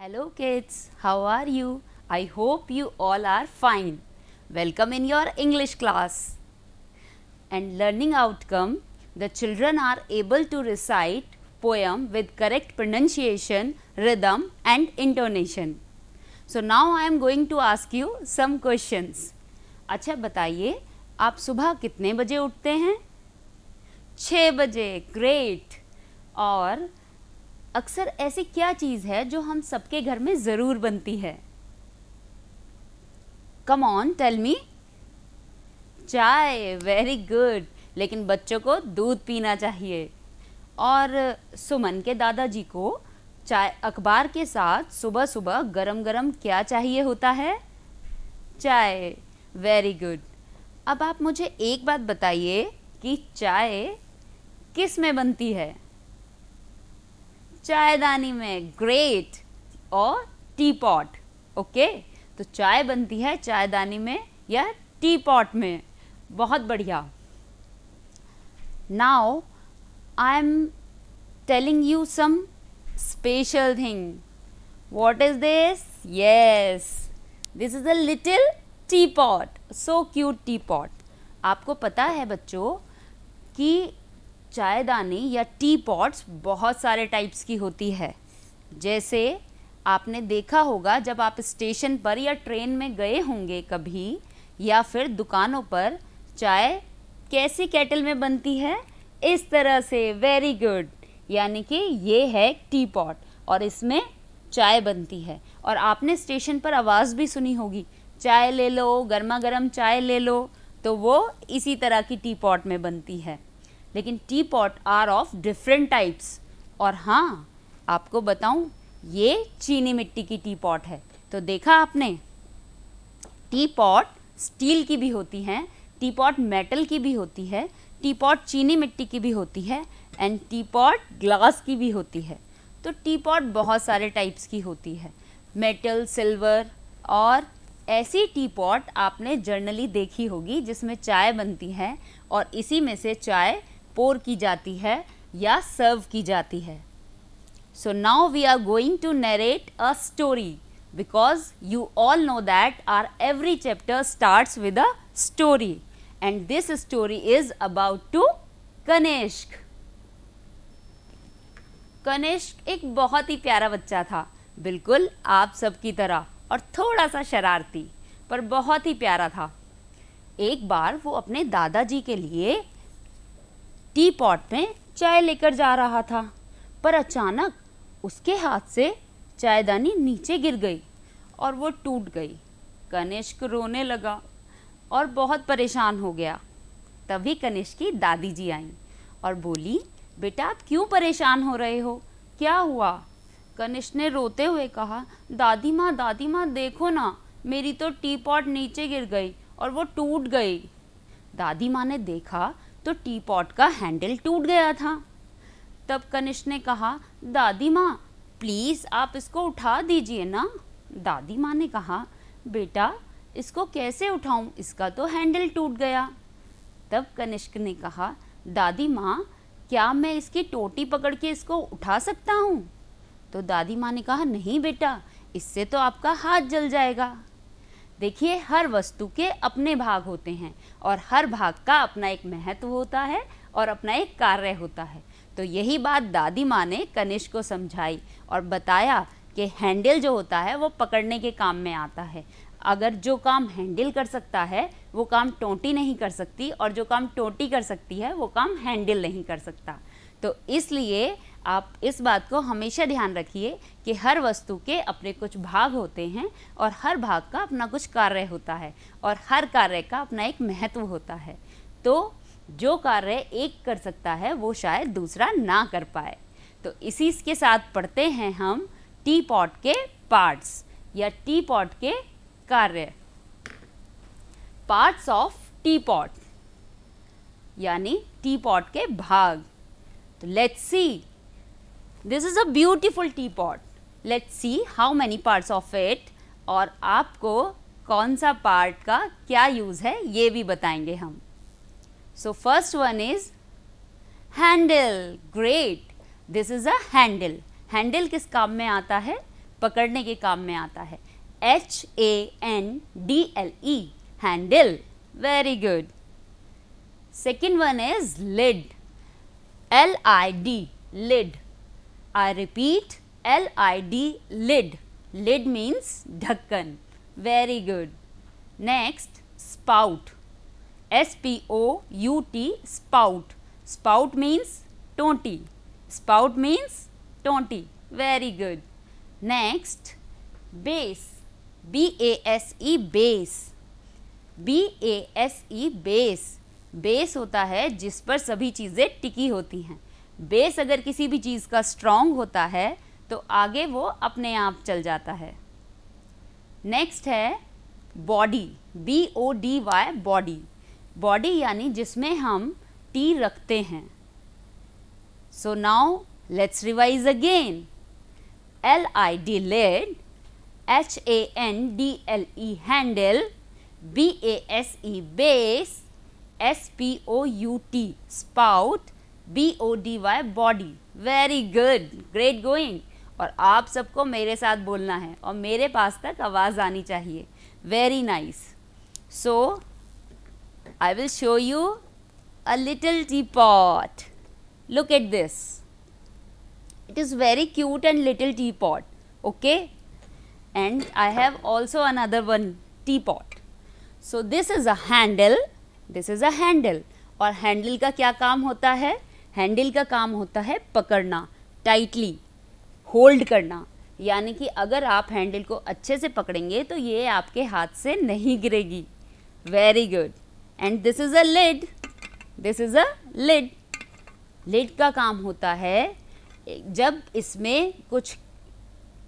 Hello kids, how are you? I hope you all are fine. Welcome in your English class. And learning outcome, the children are able to recite poem with correct pronunciation, rhythm and intonation. So now I am going to ask you some questions. अच्छा बताइए, आप सुबह कितने बजे उठते हैं? 6 बजे, great. और अक्सर ऐसी क्या चीज़ है जो हम सबके घर में ज़रूर बनती है? Come on tell me. चाय, वेरी गुड. लेकिन बच्चों को दूध पीना चाहिए. और सुमन के दादाजी को चाय अखबार के साथ सुबह सुबह गरम गरम क्या चाहिए होता है? चाय, वेरी गुड. अब आप मुझे एक बात बताइए कि चाय किस में बनती है? चायदानी में, ग्रेट. और टी पॉट, ओके. तो चाय बनती है चायदानी में या टी पॉट में. बहुत बढ़िया. Now I am telling you some special thing. What is this? Yes, this is a little tea pot. So cute tea pot. आपको पता है बच्चों कि चायदानी या टी पॉट्स बहुत सारे टाइप्स की होती है. जैसे आपने देखा होगा जब आप स्टेशन पर या ट्रेन में गए होंगे कभी, या फिर दुकानों पर, चाय कैसी केटल में बनती है? इस तरह से. Very good. यानी कि ये है टी पॉट और इसमें चाय बनती है. और आपने स्टेशन पर आवाज़ भी सुनी होगी, चाय ले लो, गर्मा गर्म चाय ले लो. तो वो इसी तरह की टी पॉट में बनती है. लेकिन tea pot are of different types. और हाँ, आपको बताऊं, ये चीनी मिट्टी की टी पॉट है. तो देखा आपने, टी पॉट स्टील की भी होती हैं, टी पॉट मेटल की भी होती है, टी पॉट चीनी मिट्टी की भी होती है, एंड टी पॉट ग्लास की भी होती है. तो टी पॉट बहुत सारे टाइप्स की होती है, मेटल, सिल्वर. और ऐसी टी पॉट आपने जर्नली देखी होगी जिसमें चाय बनती है और इसी में से चाय पोर की जाती है या सर्व की जाती है. So now we are going to narrate a story, because you all know that our every chapter starts with a story, and this story is about to Kanishka. Kanishka एक बहुत ही प्यारा बच्चा था, बिल्कुल आप सबकी तरह, और थोड़ा सा शरारती, पर बहुत ही प्यारा था. एक बार वो अपने दादाजी के लिए टी पॉट में चाय लेकर जा रहा था, पर अचानक उसके हाथ से चायदानी नीचे गिर गई और वो टूट गई. कनिष्क रोने लगा और बहुत परेशान हो गया. तभी कनिष्क की दादी जी आईं और बोली, बेटा आप क्यों परेशान हो रहे हो, क्या हुआ? कनिष्क ने रोते हुए कहा, दादी माँ देखो ना, मेरी तो टी पॉट नीचे गिर गई और वो टूट गई. दादी माँ ने देखा तो टी पॉट का हैंडल टूट गया था. तब कनिष्क ने कहा, दादी माँ प्लीज़ आप इसको उठा दीजिए ना. दादी माँ ने कहा, बेटा इसको कैसे उठाऊं, इसका तो हैंडल टूट गया. तब कनिष्क ने कहा, दादी माँ क्या मैं इसकी टोटी पकड़ के इसको उठा सकता हूँ? तो दादी माँ ने कहा, नहीं बेटा, इससे तो आपका हाथ जल जाएगा. देखिए, हर वस्तु के अपने भाग होते हैं और हर भाग का अपना एक महत्व होता है और अपना एक कार्य होता है. तो यही बात दादी माँ ने कनिष्क को समझाई और बताया कि हैंडल जो होता है वो पकड़ने के काम में आता है. अगर जो काम हैंडल कर सकता है वो काम टोंटी नहीं कर सकती, और जो काम टोंटी कर सकती है वो काम हैंडल नहीं कर सकता. तो इसलिए आप इस बात को हमेशा ध्यान रखिए कि हर वस्तु के अपने कुछ भाग होते हैं और हर भाग का अपना कुछ कार्य होता है और हर कार्य का अपना एक महत्व होता है. तो जो कार्य एक कर सकता है वो शायद दूसरा ना कर पाए. तो इसी के साथ पढ़ते हैं हम टी पॉट के पार्ट्स या टी पॉट के कार्य. पार्ट्स ऑफ टी पॉट यानी टी पॉट के भाग. तो let's see. This is a beautiful teapot. Let's see how many parts of it, और आपको कौन सा पार्ट का क्या यूज़ है ये भी बताएंगे हम. So first one is handle. Great. This is a handle. Handle किस काम में आता है? पकड़ने के काम में आता है। HANDLE, handle. Very good. Second one is lid. LID, lid. I repeat, LID, lid. Lid means ढक्कन. Very good. Next, spout. SPOUT, spout. Spout means टोंटी. Spout means टोंटी. Very good. Next, base. BASE, base. BASE, base. Base होता है जिस पर सभी चीज़ें टिकी होती हैं। बेस अगर किसी भी चीज़ का स्ट्रॉन्ग होता है तो आगे वो अपने आप चल जाता है। नेक्स्ट है बॉडी। BODY, body. बॉडी यानी जिसमें हम टी रखते हैं। So now let's revise again. LID, lid. HANDLE, handle. BASE, base. SPOUT, spout. BODY, body. Very good, great going. और आप सबको मेरे साथ बोलना है और मेरे पास तक आवाज़ आनी चाहिए। Very nice. So I will show you a little teapot. Look at this. It is very cute and little teapot. Okay? And I have also another one teapot. So this is a handle. This is a handle. और handle का क्या काम होता है? Handle का काम होता है पकड़ना, टाइटली होल्ड करना। यानी कि अगर आप हैंडल को अच्छे से पकड़ेंगे तो ये आपके हाथ से नहीं गिरेगी। Very good. And this is a lid. This is a lid. Lid का काम होता है जब इसमें कुछ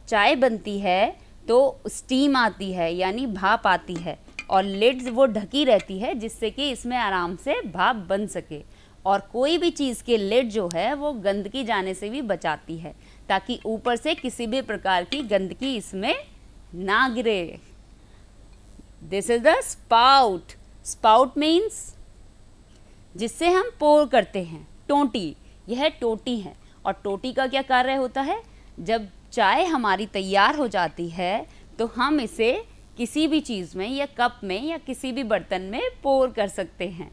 चाय बनती है तो स्टीम आती है यानी भाप आती है और लिड वो ढकी रहती है जिससे कि इसमें आराम से भाप बन सके। और कोई भी चीज़ के लिड जो है वो गंदगी जाने से भी बचाती है ताकि ऊपर से किसी भी प्रकार की गंदगी इसमें ना गिरे। This is the spout. Spout means जिससे हम पोर करते हैं, टोंटी। यह टोटी है और टोटी का क्या कार्य होता है? जब चाय हमारी तैयार हो जाती है तो हम इसे किसी भी चीज़ में या कप में या किसी भी बर्तन में पोर कर सकते हैं।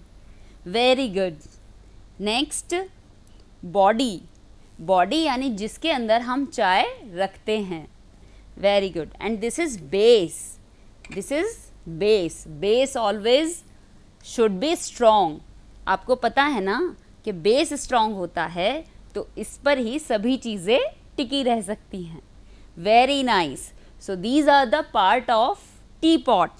Very good. Next, body. Body यानी जिसके अंदर हम चाय रखते हैं। Very good. And this is base. This is base. Base always should be strong. आपको पता है ना कि बेस स्ट्रॉन्ग होता है तो इस पर ही सभी चीज़ें टिकी रह सकती हैं। Very nice. So these are the part of teapot.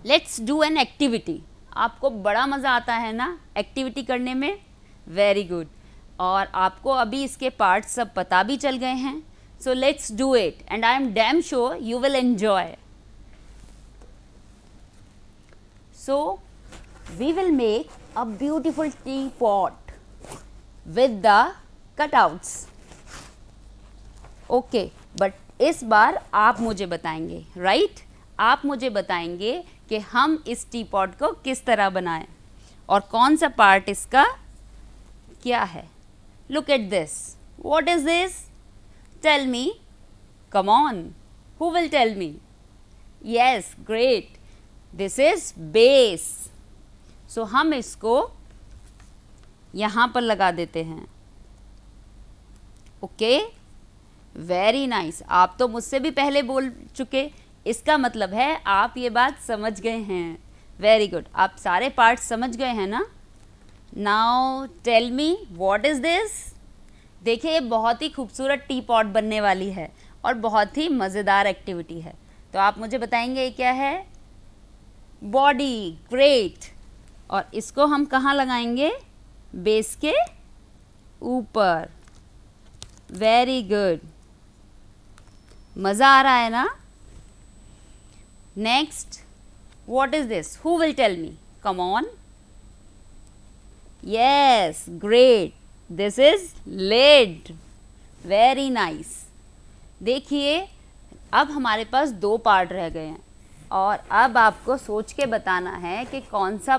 Let's do an activity. आपको बड़ा मज़ा आता है ना एक्टिविटी करने में? Very good. और आपको अभी इसके पार्ट्स सब पता भी चल गए हैं। So let's do it and I am damn sure you will enjoy. So we will make a beautiful tea pot with the cutouts. Okay, but इस बार आप मुझे बताएंगे, राइट? आप मुझे बताएंगे कि हम इस टी पॉट को किस तरह बनाएं और कौन सा पार्ट इसका क्या है। Look at this. What is this? Tell me. Come on, who will tell me? Yes, great. This is base. So हम इसको यहाँ पर लगा देते हैं। Okay, very nice. आप तो मुझसे भी पहले बोल चुके, इसका मतलब है आप ये बात समझ गए हैं। Very good. आप सारे पार्ट समझ गए हैं ना? Now tell me what is this. देखिए, ये बहुत ही खूबसूरत टी पॉट बनने वाली है और बहुत ही मज़ेदार एक्टिविटी है। तो आप मुझे बताएंगे ये क्या है? बॉडी। ग्रेट। और इसको हम कहाँ लगाएंगे? बेस के ऊपर। Very good. मज़ा आ रहा है ना? Next, what is this? Who will tell me? Come on. Yes, great. This is lid. Very nice. देखिए, अब हमारे पास दो पार्ट रह गए हैं और अब आपको सोच के बताना है कि कौन सा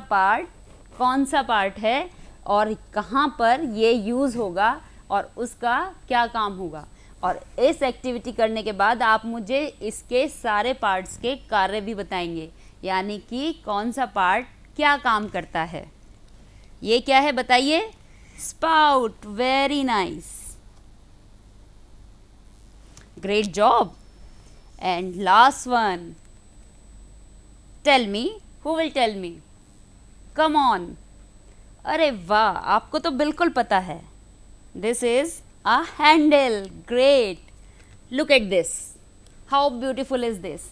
पार्ट है और कहाँ पर ये यूज़ होगा और उसका क्या काम होगा। और इस एक्टिविटी करने के बाद आप मुझे इसके सारे पार्ट्स के कार्य भी बताएंगे, यानी कि कौन सा पार्ट क्या काम करता है। ये क्या है बताइए? Spout. Very nice, great job. And last one, tell me, who will tell me? Come on. अरे वाह, आपको तो बिल्कुल पता है। This is a handle. Great. Look at this. How beautiful is this?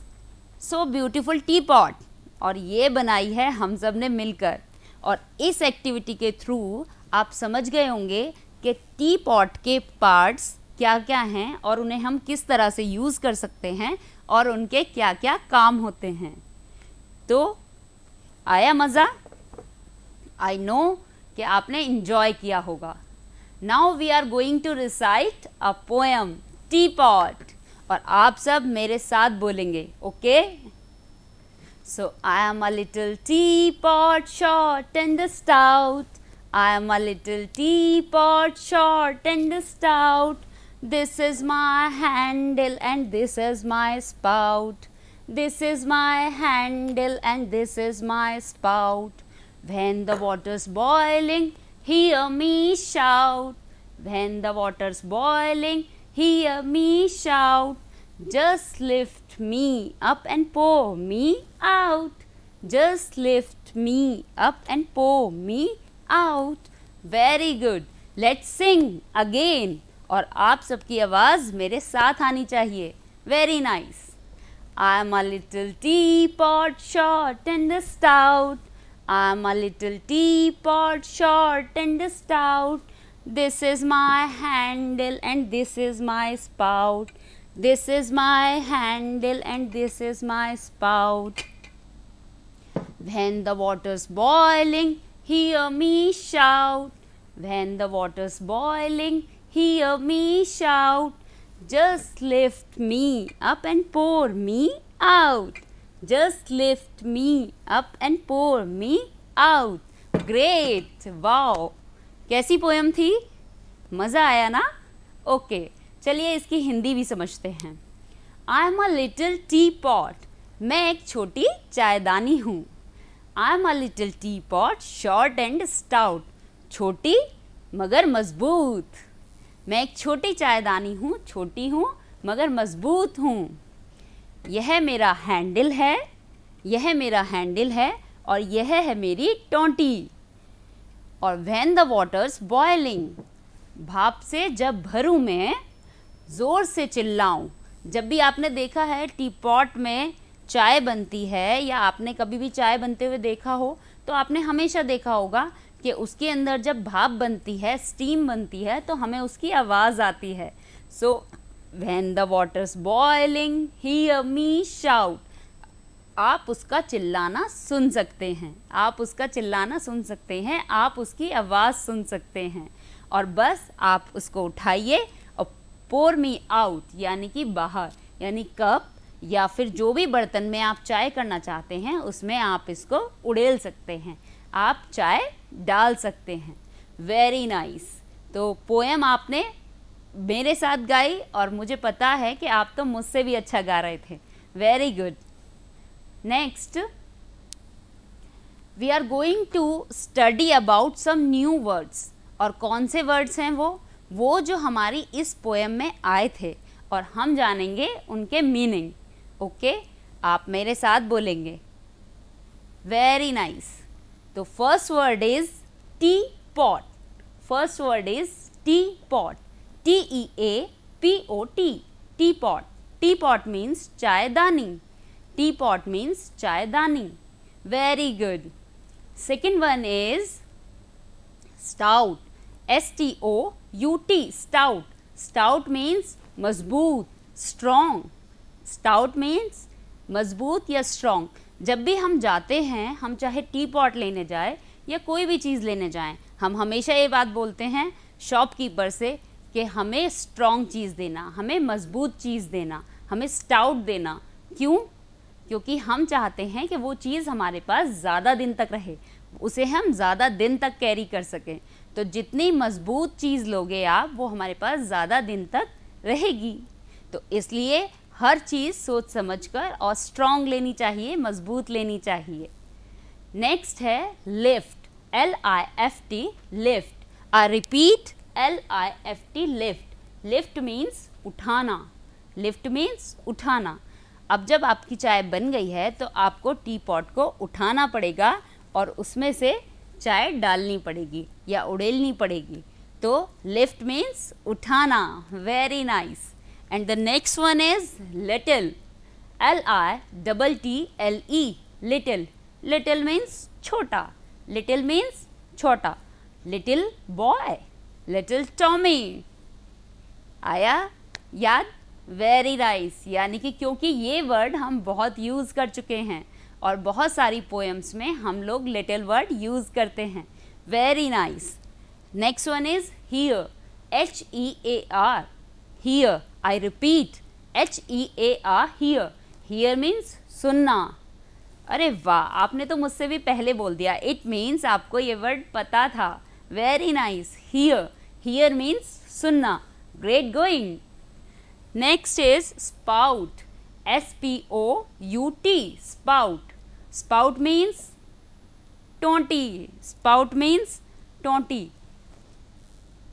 So beautiful teapot. और ये बनाई है हम सब ने मिलकर। और इस एक्टिविटी के थ्रू आप समझ गए होंगे कि टी पॉट के पार्ट्स क्या क्या हैं और उन्हें हम किस तरह से यूज़ कर सकते हैं और उनके क्या क्या काम होते हैं। तो आया मज़ा? आई नो कि आपने इंजॉय किया होगा। Now we are going to recite a poem, Teapot. और आप सब मेरे साथ बोलेंगे, okay? So I am a little teapot, short and stout. I am a little teapot, short and stout. This is my handle and this is my spout. This is my handle and this is my spout. When the water's boiling, hear me shout. When the water's boiling, hear me shout. Just lift me up and pour me out. Just lift me up and pour me out. Very good. Let's sing again. और आप सबकी आवाज़ मेरे साथ आनी चाहिए। Very nice. I'm a little teapot, short and stout. I'm a little teapot, short and stout. This is my handle and this is my spout. This is my handle and this is my spout. When the water's boiling, hear me shout. When the water's boiling, hear me shout. Just lift me up and pour me out. Just lift me up and pour me out. Great! Wow! कैसी poem थी? मज़ा आया ना? Okay, चलिए इसकी हिंदी भी समझते हैं। I am a little tea pot. मैं एक छोटी चायदानी हूँ। I am a little tea pot, short and stout. छोटी मगर मजबूत। मैं एक छोटी चायदानी हूँ, छोटी हूँ मगर मजबूत हूँ। यह मेरा हैंडल है, यह मेरा हैंडल है और यह है मेरी टोंटी। और व्हेन द वाटर्स बॉइलिंग, भाप से जब भरूं मैं, ज़ोर से चिल्लाऊं। जब भी आपने देखा है टी पॉट में चाय बनती है या आपने कभी भी चाय बनते हुए देखा हो, तो आपने हमेशा देखा होगा कि उसके अंदर जब भाप बनती है, स्टीम बनती है, तो हमें उसकी आवाज़ आती है। सो When the water's boiling, hear me shout. आप उसका चिल्लाना सुन सकते हैं, आप उसका चिल्लाना सुन सकते हैं, आप उसकी आवाज़ सुन सकते हैं। और बस आप उसको उठाइए और pour me out यानी कि बाहर, यानी कप या फिर जो भी बर्तन में आप चाय करना चाहते हैं उसमें आप इसको उड़ेल सकते हैं, आप चाय डाल सकते हैं। Very nice. तो पोएम आपने मेरे साथ गाई और मुझे पता है कि आप तो मुझसे भी अच्छा गा रहे थे। Very good. Next we are going to study about some new words. और कौन से वर्ड्स हैं वो जो हमारी इस पोएम में आए थे और हम जानेंगे उनके मीनिंग। ओके, आप मेरे साथ बोलेंगे। Very nice. तो first word is teapot. First word is teapot. TEAPOT, teapot. Teapot means चायदानी. Teapot means चायदानी. Very good. Second one is stout. STOUT, stout. Stout means मजबूत, strong. Stout means मजबूत या strong. जब भी हम जाते हैं, हम चाहे टी पॉट लेने जाए या कोई भी चीज़ लेने जाएं, हम हमेशा ये बात बोलते हैं शॉपकीपर से कि हमें स्ट्रॉन्ग चीज़ देना, हमें मजबूत चीज़ देना, हमें स्टाउट देना। क्यों? क्योंकि हम चाहते हैं कि वो चीज़ हमारे पास ज़्यादा दिन तक रहे, उसे हम ज़्यादा दिन तक कैरी कर सकें। तो जितनी मजबूत चीज़ लोगे आप, वो हमारे पास ज़्यादा दिन तक रहेगी। तो इसलिए हर चीज़ सोच समझकर और स्ट्रॉन्ग लेनी चाहिए, मजबूत लेनी चाहिए। नेक्स्ट है lift, LIFT, lift. I repeat, LIFT, lift. Lift means उठाना, लिफ्ट मीन्स उठाना। अब जब आपकी चाय बन गई है तो आपको टी पॉट को उठाना पड़ेगा और उसमें से चाय डालनी पड़ेगी या उड़ेलनी पड़ेगी। तो लिफ्ट मीन्स उठाना, very nice. And the next one is little, LITTLE, little. Little means छोटा, लिटिल मीन्स छोटा। Little boy, little Tommy. आया याद? Very nice. यानी कि क्योंकि ये वर्ड हम बहुत यूज़ कर चुके हैं और बहुत सारी पोएम्स में हम लोग लिटिल वर्ड यूज़ करते हैं। Very nice. Next one is here, HEAR, here. I repeat, HEAR, here. Here means सुनना। अरे वाह, आपने तो मुझसे भी पहले बोल दिया। इट मीन्स आपको ये वर्ड पता था। Very nice. Here, here means सुनना। Great going. Next is spout, SPOUT, spout. Spout means टोंटी, स्पाउट मीन्स टोंटी।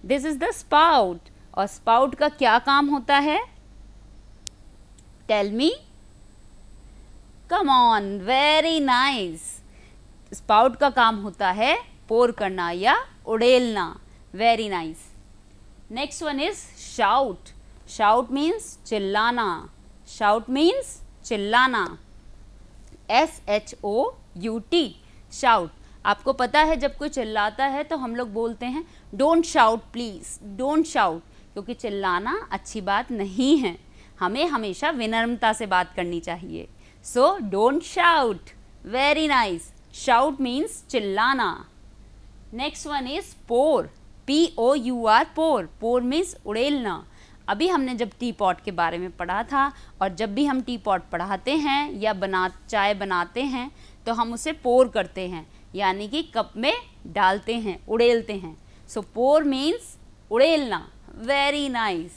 This is the spout. और स्पाउट का क्या काम होता है? Tell me. Come on, very nice. Spout का काम होता है पोर करना या उड़ेलना। Very nice. Next one is shout. Shout means चिल्लाना, शाउट मीन्स चिल्लाना। SHOUT, shout. आपको पता है जब कोई चिल्लाता है तो हम लोग बोलते हैं don't shout please, don't shout, क्योंकि चिल्लाना अच्छी बात नहीं है। हमें हमेशा विनम्रता से बात करनी चाहिए। So don't shout. Very nice. Shout means चिल्लाना। Next one is pour, POUR, pour. Pour means उड़ेलना। अभी हमने जब टी पॉट के बारे में पढ़ा था और जब भी हम टी पॉट पढ़ाते हैं या चाय बनाते हैं तो हम उसे पोर करते हैं, यानी कि कप में डालते हैं, उड़ेलते हैं। सो पोर मीन्स उड़ेलना। Very nice.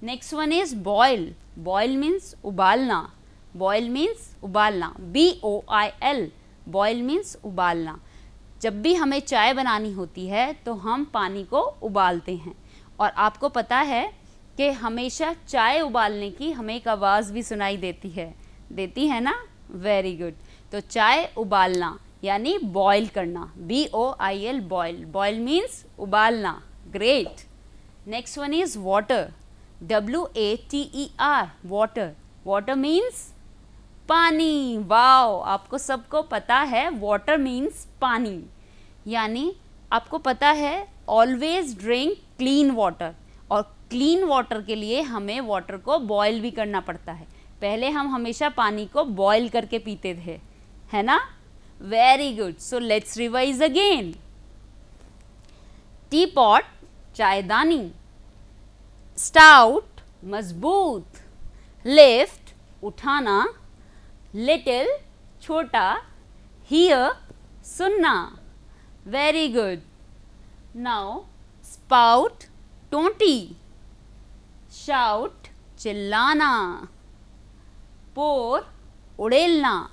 Next one is boil. Boil means उबालना, बॉयल मीन्स उबालना, BOIL, बॉयल मीन्स उबालना। जब भी हमें चाय बनानी होती है तो हम पानी को उबालते हैं और आपको पता है कि हमेशा चाय उबालने की हमें एक आवाज़ भी सुनाई देती है ना? Very good. तो चाय उबालना यानी बॉयल करना, BOIL, बॉयल। बॉयल मीन्स उबालना। Great. Next one is water, WATER, water. Water means पानी। वाओ, आपको सबको पता है वाटर मीन्स पानी। यानी आपको पता है ऑलवेज ड्रिंक क्लीन वाटर, और क्लीन वाटर के लिए हमें वाटर को बॉयल भी करना पड़ता है। पहले हम हमेशा पानी को बॉयल करके पीते थे, है ना? Very good. So let's revise again. Teapot, चायदानी। स्टाउट, मजबूत। लिफ्ट, उठाना। लिटिल, छोटा। हियर, सुनना। Very good. नाउ स्पाउट, टोंटी। शाउट, चिल्लाना। पोर, उड़ेलना।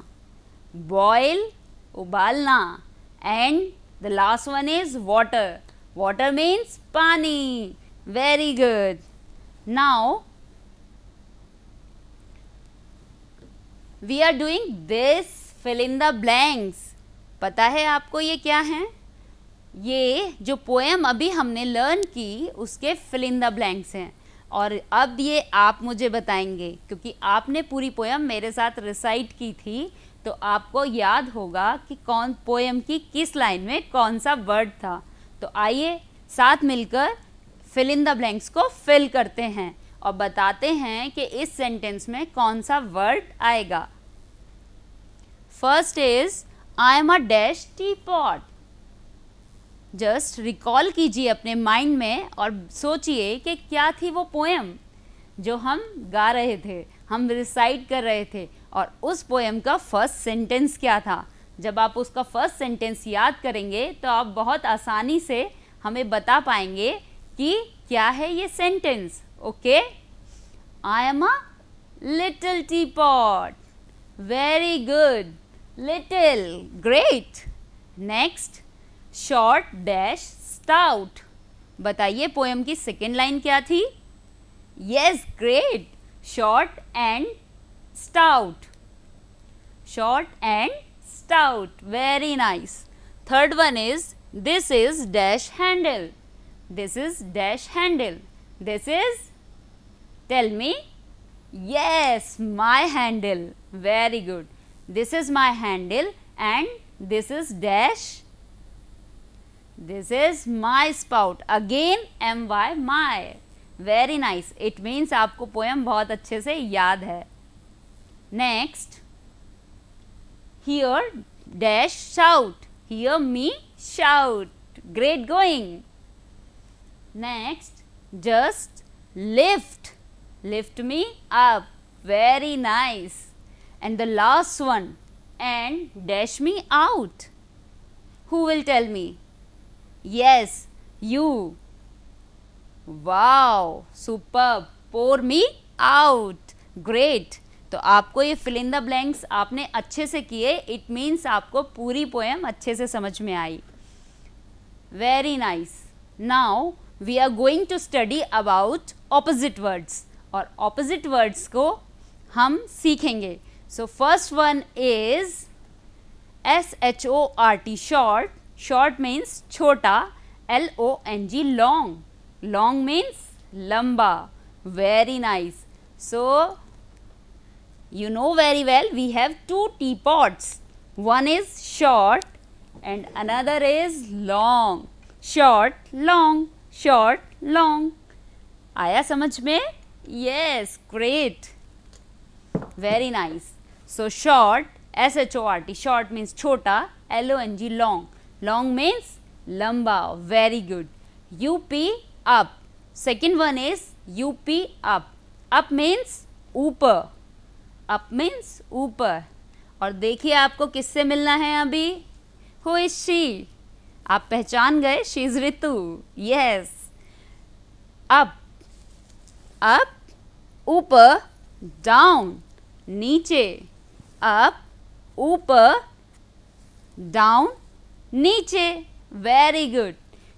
बॉयल, उबालना। And the last one is water. Water means पानी। Very good. Now we are doing this fill in the blanks. पता है आपको ये क्या है? ये जो पोएम अभी हमने लर्न की उसके फिल इन द ब्लैंक्स हैं और अब ये आप मुझे बताएंगे, क्योंकि आपने पूरी पोएम मेरे साथ रिसाइट की थी तो आपको याद होगा कि कौन पोएम की किस लाइन में कौन सा वर्ड था। तो आइए साथ मिलकर फिल इन द ब्लैंक्स को फिल करते हैं और बताते हैं कि इस सेंटेंस में कौन सा वर्ड आएगा। First is I am a dash T pot. Just recall कीजिए अपने माइंड में और सोचिए कि क्या थी वो पोएम जो हम गा रहे थे, हम रिसाइट कर रहे थे, और उस पोएम का फर्स्ट सेंटेंस क्या था। जब आप उसका फर्स्ट सेंटेंस याद करेंगे तो आप बहुत आसानी से हमें बता पाएंगे कि क्या है ये sentence. Okay, I am a little teapot. Very good. Little. Great. Next, short dash stout. बताइए पोएम की सेकेंड लाइन क्या थी? Yes, great. Short and stout. Short and stout. Very nice. Third one is, this is dash handle. This is dash handle. This is, tell me. Yes, my handle. Very good. This is my handle and this is dash. This is my spout. Again my, my. Very nice. It means आपको poem बहुत अच्छे से याद है. Next, here dash shout. Hear me shout. Great going. Next, just lift. Lift me up. Very nice. And the last one, and dash me out. Who will tell me? Yes, you. Wow, superb. Pour me out. Great. तो आपको ये fill in the blanks आपने अच्छे से किए. It means आपको पूरी poem अच्छे से समझ में आई. Very nice. Now we are going to study about opposite words. और opposite words को हम सीखेंगे. So first one is short. Short. Short means छोटा. long. Long. Long means लंबा. Very nice. So you know very well we have two teapots. One is short and another is long. Short, long. Short, long. आया समझ में? Yes, great. Very nice. So short, short. Short means छोटा. long. Long. Long means लंबा. Very good. up. Up. Second one is up. Up. Up means ऊपर. Up means ऊपर. और देखिए आपको किससे मिलना है अभी? Who is she? आप पहचान गए? She is Ritu. Yes. Up. Up. ऊपर. Down. नीचे. Up. ऊपर. Down. नीचे. Very good.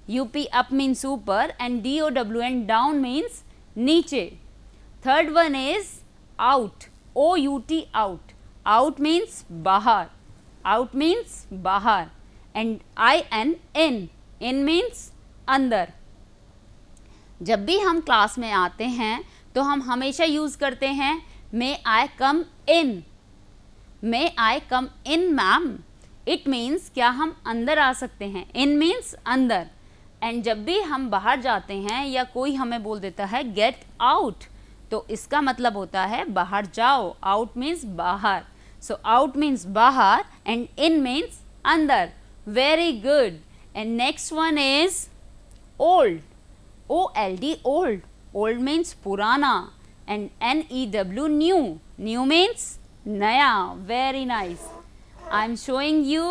up up means ऊपर and down down means नीचे. Third one is out. out out. Out means बाहर. Out means बाहर. And in. In means अंदर. जब भी हम क्लास में आते हैं तो हम हमेशा यूज़ करते हैं May I come in? May I come in, ma'am? It means क्या हम अंदर आ सकते हैं? In means अंदर. एंड जब भी हम बाहर जाते हैं या कोई हमें बोल देता है गेट आउट, तो इसका मतलब होता है बाहर जाओ. आउट मीन्स बाहर. सो आउट मीन्स बाहर एंड इन मीन्स अंदर. Very good. And next one is old. OLD old. Old means पुराना. And NEW new. New means नया. Very nice. I am showing you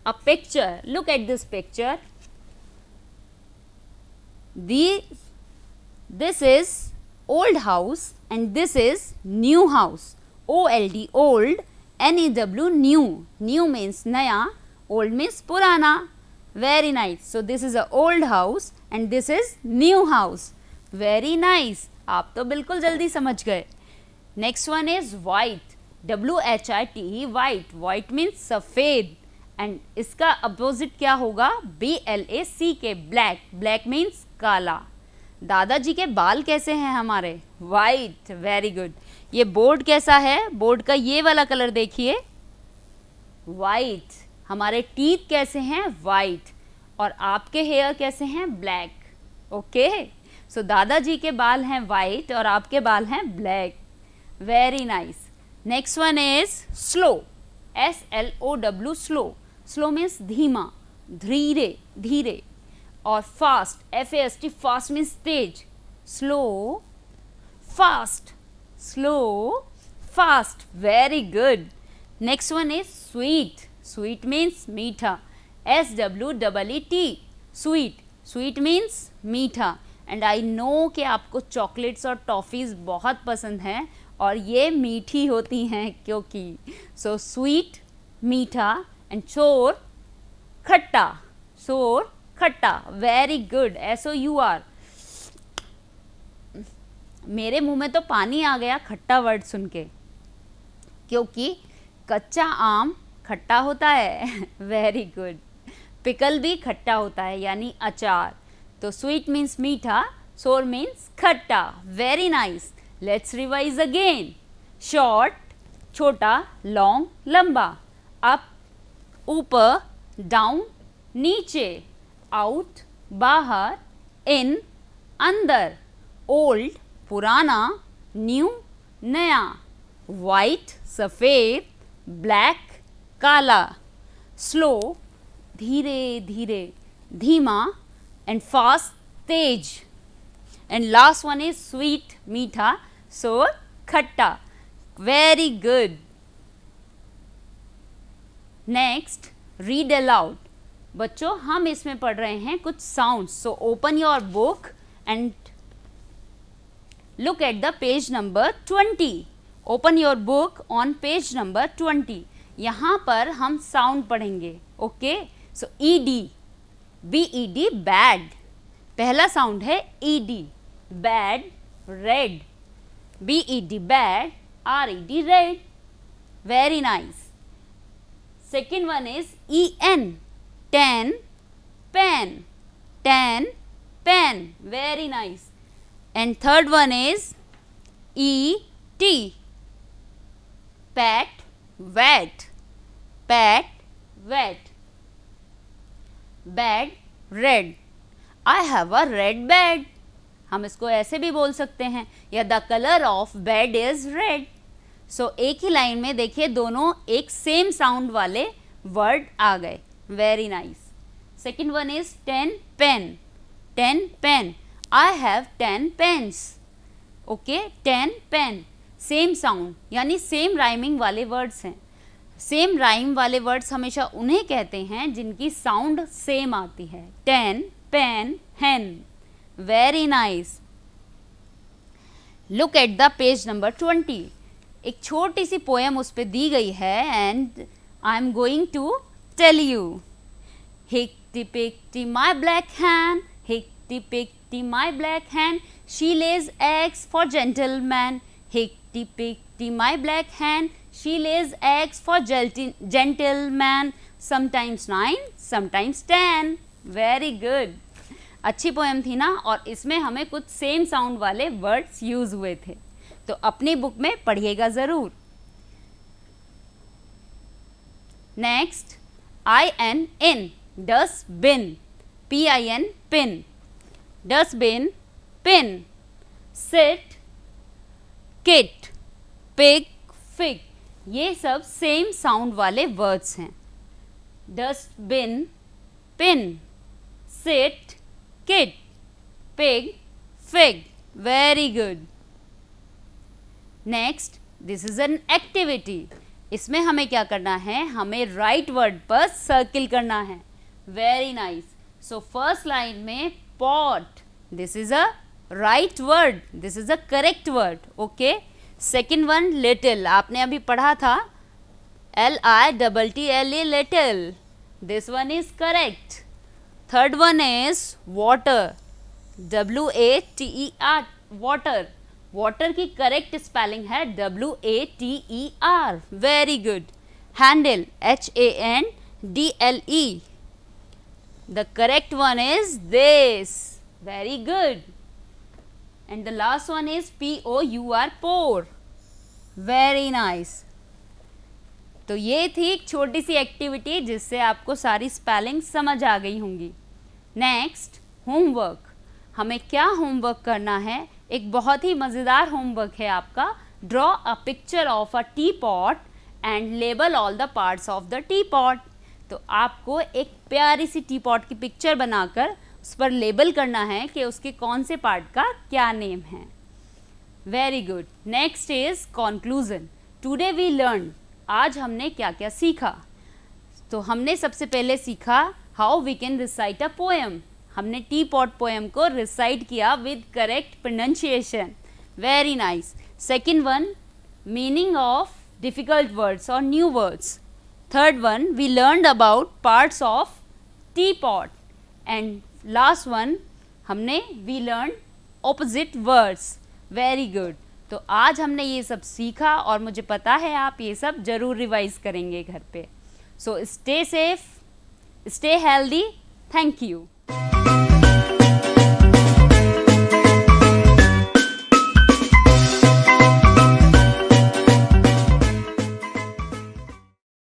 a picture. Look at this picture. This is old house and this is new house. OLD old, NEW new. New means naya, old means purana. Very nice. So this is a old house and this is new house. Very nice. आप तो बिल्कुल जल्दी समझ गए. Next one is white. WHITE white. White means सफ़ेद. And इसका opposite क्या होगा? BLACK black. ब्लैक मीन्स काला. दादाजी के बाल कैसे हैं हमारे? वाइट. Very good. ये बोर्ड कैसा है? बोर्ड का ये वाला कलर देखिए, वाइट. हमारे टीथ कैसे हैं? वाइट. और आपके हेयर कैसे हैं? ब्लैक. ओके. सो दादाजी के बाल हैं वाइट और आपके बाल हैं black. Very nice. Next one is slow. SLOW slow. Slow means धीमा, धीरे, धीरे. और fast. FAST fast means Tej. Slow, fast, slow, fast. Very good. Next one is sweet. Sweet means मीठा. SWEET sweet. स्वीट मीन्स मीठा. And I know कि आपको chocolates और toffees बहुत पसंद हैं और ये मीठी होती हैं क्योंकि सो स्वीट मीठा एंड शोर खट्टा, शोर खट्टा, वेरी गुड, SOUR। मेरे मुंह में तो पानी आ गया खट्टा वर्ड सुन के, क्योंकि कच्चा आम खट्टा होता है वेरी गुड। पिकल भी खट्टा होता है यानी अचार। तो स्वीट मीन्स मीठा, सोर मीन्स खट्टा, very nice. Let's revise again. Short छोटा, लॉन्ग लंबा, अप ऊपर, डाउन नीचे, आउट बाहर, इन अंदर, ओल्ड पुराना, न्यू नया, वाइट सफ़ेद, ब्लैक काला, स्लो धीरे धीरे, धीमा, and fast Tej, and last one is sweet मीठा, सोर खट्टा, very good. Next read aloud. बच्चों हम इसमें पढ़ रहे हैं कुछ sounds, so open your book and look at the page number 20. Open your book on page number 20. यहाँ पर हम साउंड पढ़ेंगे, okay. So ED, BED bed, पहला साउंड है ED, bed, red, BED bed, RED red, very nice. Second one is EN, ten, pen, ten, pen, very nice. And third one is ET, pat, wet, pat, wet, bed, red, I have a red bed, हम इसको ऐसे भी बोल सकते हैं, या the color of bed is red। सो एक ही line में देखिए दोनों एक सेम साउंड वाले वर्ड आ गए, very nice. Second one is 10 pen, 10 pen, I have 10 pens, okay, 10 pen, same sound यानी सेम राइमिंग वाले वर्ड्स हैं। सेम राइम वाले वर्ड्स हमेशा उन्हें कहते हैं जिनकी साउंड सेम आती है। 10 pen, hen, very nice. Look at the page number 20। एक छोटी सी पोएम उस पर दी गई है and I am going to tell you. Hickety pickety my black hen, hickety pickety my black hen, she lays eggs for gentlemen. Hickty pickty my black hen, she lays eggs for gentlemen. Sometimes 9, sometimes 10. Very good. अच्छी poem थी ना, और इसमें हमें कुछ same sound वाले words use हुए थे, तो अपनी बुक में पढ़िएगा ज़रूर। Next IN, dustbin, PIN, pin, dustbin, pin, sit, kit, pig, fig, ये सब सेम साउंड वाले वर्ड्स हैं। Dustbin, pin, sit, kit, pig, fig, very good. Next this is an activity. इसमें हमें क्या करना है, हमें राइट वर्ड पर सर्किल करना है, very nice. So first line में pot, this is a right word, this is a correct word, okay। second one little, आपने अभी पढ़ा था LITTLE, little, this one is correct। third one is water, WATER, water, water की correct spelling है WATER, very good. handle, HANDLE, the correct one is this, very good। and the last one is POUR, pour, very nice। तो ये थी एक छोटी सी activity जिससे आपको सारी स्पेलिंग समझ आ गई होंगी। Next homework. हमें क्या होमवर्क करना है, एक बहुत ही मज़ेदार होमवर्क है आपका। Draw a picture of a T pot and label all the parts of the T pot. तो आपको एक प्यारी सी टी पॉट की पिक्चर बनाकर उस पर लेबल करना है कि उसके कौन से पार्ट का क्या नेम है। Very good. Next is conclusion. Today we learn, आज हमने क्या क्या सीखा। तो हमने सबसे पहले सीखा how we can recite a poem, हमने टी पॉट पोएम को रिसाइट किया with correct pronunciation, very nice. Second one, meaning of difficult words और new words. Third one, we learned about parts of teapot. And last one, हमने we learn opposite words, very good. तो आज हमने ये सब सीखा और मुझे पता है आप ये सब ज़रूर रिवाइज करेंगे घर पे। So stay safe, stay healthy, thank you.